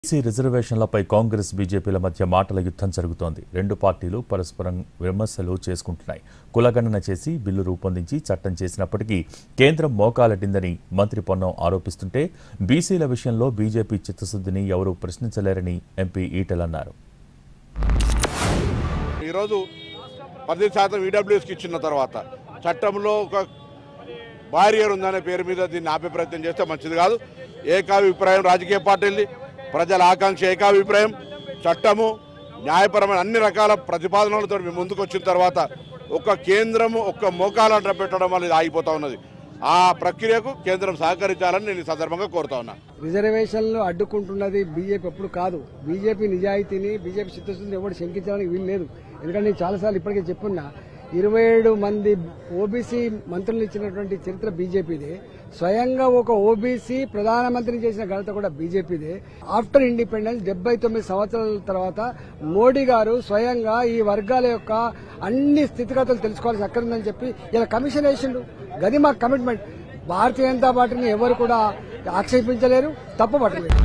BC రిజర్వేషన్లపై Congress బీజేపీల మధ్య మాటల యుద్ధం జరుగుతోంది. రెండు పార్టీలు పరస్పరం విమర్శలు చేసుకుంటున్నాయి. కులగణన చేసి బిల్లు రూపొందించి చట్టం చేసినప్పటికీ కేంద్రం మోకాలడ్డిందని మంత్రి పొన్నం ఆరోపిస్తుంటే బీసీల విషయంలో బీజేపీ చిత్తశుద్ధిని ఎవరూ ప్రశ్నించలేరని ఎంపీ ఈటెల అన్నారు. ఈరోజు 10% ఈడబ్ల్యూఎస్కి ఇచ్చిన తర్వాత చట్టంలో ఒక బారియర్ ఉందనే పేరు మీద దీన్ని ఆపే ప్రయత్నం చేస్తే మంచిది కాదు. ఏకాభిప్రాయం రాజకీయ పార్టీలది, ప్రజల ఆకాంక్ష ఏకాభిప్రాయం, చట్టము న్యాయపరమైన అన్ని రకాల ప్రతిపాదనలతో మేము ముందుకు వచ్చిన తర్వాత ఒక కేంద్రము ఒక్క మోకాలంట పెట్టడం వల్ల ఆగిపోతా ఉన్నది. ఆ ప్రక్రియకు కేంద్రం సహకరించాలని నేను ఈ సందర్భంగా కోరుతా ఉన్నా. రిజర్వేషన్లు అడ్డుకుంటున్నది బీజేపీ ఎప్పుడు కాదు. బీజేపీ నిజాయితీని, బీజేపీ చిత్తశుద్ధిని ఎవరు శంకించడానికి వీలు లేదు. ఎందుకంటే నేను చాలాసార్లు ఇప్పటికే చెప్పున్నా, 27 మంది ఓబీసీ మంత్రులు ఇచ్చినటువంటి చరిత్ర బీజేపీదే. స్వయంగా ఒక ఓబీసీ ప్రధానమంత్రిని చేసిన ఘనత కూడా బీజేపీదే. ఆఫ్టర్ ఇండిపెండెన్స్ 79 సంవత్సరాల తర్వాత మోడీ గారు స్వయంగా ఈ వర్గాల యొక్క అన్ని స్థితిగతులు తెలుసుకోవాల్సి అక్కడుందని చెప్పి ఇలా కమిషన్ వేసిండు. గది మా కమిట్మెంట్. భారతీయ జనతా పార్టీని ఎవరు కూడా ఆక్షేపించలేరు, తప్పు పట్టలేరు.